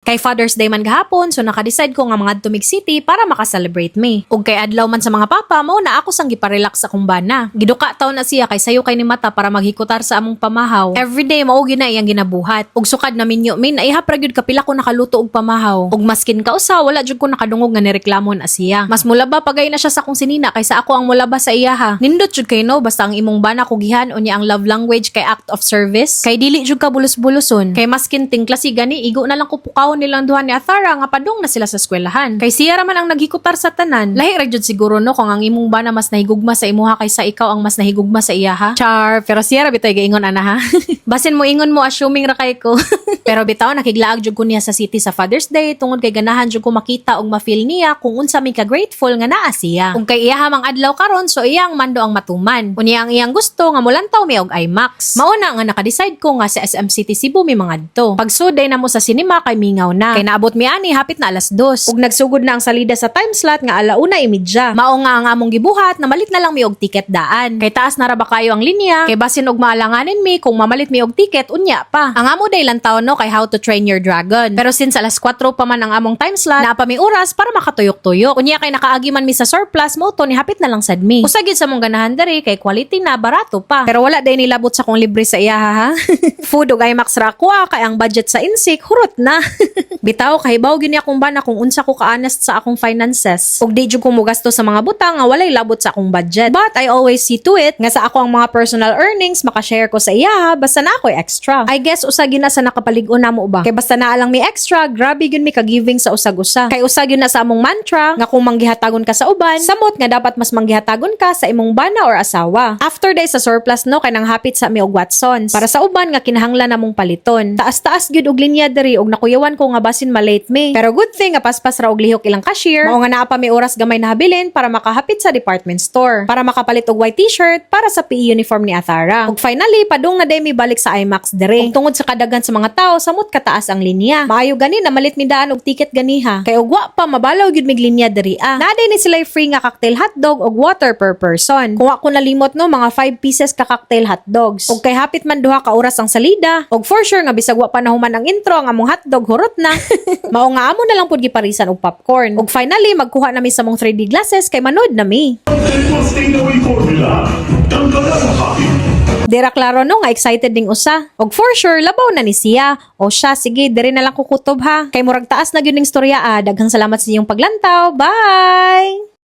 Kay Father's Day man gahapon, so naka-decide ko nga mga Tumig City para maka-celebrate me. Ug kay adlaw man sa mga papa, mao na ako sang giparelax sa akong bana. Giduka taon na siya kay sayo kay ni mata para maghikutar sa among pamahaw. Everyday mao gyud na iyang ginabuhat. Ug sukad na minyo min naihap ra gyud kapila ko nakaluto og pamahaw. Ug maskin ka usa wala jud ko nakadungog nga nireklamo na siya. Mas mulaba pagay na siya sa akong sinina kaysa ako ang mulaba sa iya ha. Nindot jud kay no basta ang imong bana kugihan unya ang love language kay act of service. Kay dili jud ka bulos-buloson. Kay maskin ting klase gani igo na lang ko pukawon nilang duha ni Athara nga padung na sila sa eskwelahan. Kay siya raman ang naghikutar sa tanan. Lahi ra jud siguro no kung ang imong bana mas nahigugma sa imuha kaysa ikaw ang mas nahigugma sa iya ha. Char, pero siya ra bitay gaingon ana ha. Basin mo ingon mo assuming ra kay ko. Pero bitaw nakiglaag jud ko niya sa city sa Father's Day tungod kay ganahan jud ko makita og ma-feel niya kung unsa mi ka grateful nga naa siya. Kung kay iya mang adlaw karon so iyang mando ang matuman. Unya ang iyang gusto nga mulantaw mi og IMAX. Mauna nga naka-decide ko nga sa SM City Cebu mi mangadto. Pagsuday na mo sa cinema kay mingaw na. Kay naabot mi ani hapit na alas 2. Ug nagsugod na ang salida sa time slot nga 1:30. Mao nga ang among gibuhat na malit na lang mi og ticket daan. Kay taas na ra ba kayo ang linya? Kay basin og maalanganin mi kung mamalit mi og ticket unya pa. Ang amo day lang taon no kay How to Train Your Dragon. Pero since alas 4 pa man ang among time slot, naa pa mi oras para makatuyok-tuyok. Unya kay nakaagi man mi sa surplus mo to ni hapit na lang sad mi. Usagid sa mong ganahan diri kay quality na barato pa. Pero wala day nilabot sa kong libre sa iya ha. Food og IMAX ra ko kay ang budget sa insik hurot na. Bitaw kahibaw gyud ni akong bana kung unsa ko ka-honest sa akong finances. Ug di jud ko mo gasto sa mga butang nga walay labot sa akong budget. But I always see to it nga sa ako ang mga personal earnings makashare ko sa iya basta na ako'y extra. I guess usagi na sa nakapalig-on namo ba. Kay basta na lang mi extra, grabe gyud mi ka-giving sa usag-usa. Kay usag yun na sa among mantra nga kung manggihatagon ka sa uban, samot nga dapat mas manggihatagon ka sa imong bana or asawa. After day sa surplus no kay nang hapit sa mi og Watsons. Para sa uban nga kinahanglan namong paliton. Taas-taas gyud og linya diri og nakuyawan ko nga basin malate me. Pero good thing nga paspas ra og lihok ilang cashier. Mao nga naa pa mi oras gamay na habilin para makahapit sa department store. Para makapalit og white t-shirt para sa PE uniform ni Athara. Ug finally padung na day mi balik sa IMAX diri. Ug tungod sa kadagan sa mga tao samot kataas ang linya. Maayo gani na malit mi daan og ticket ganiha. Kay ugwa pa mabalaw gyud mig linya diri Naday ni sila free nga cocktail hotdog og water per person. Kung ako nalimot no mga 5 pieces ka cocktail hotdogs. Ug kay hapit man duha ka oras ang salida. Ug for sure nga bisag wa pa nahuman ang intro ang among hotdog hurot na. Mao nga amo na lang pud giparisan og popcorn. Ug finally magkuha na mi sa mong 3D glasses kay manood na mi. Dira klaro no nga excited ding usa. Og for sure labaw na ni siya. O siya sige diri na lang kukutob ha. Kay murag taas na gyud ning storya daghang salamat sa inyong paglantaw. Bye.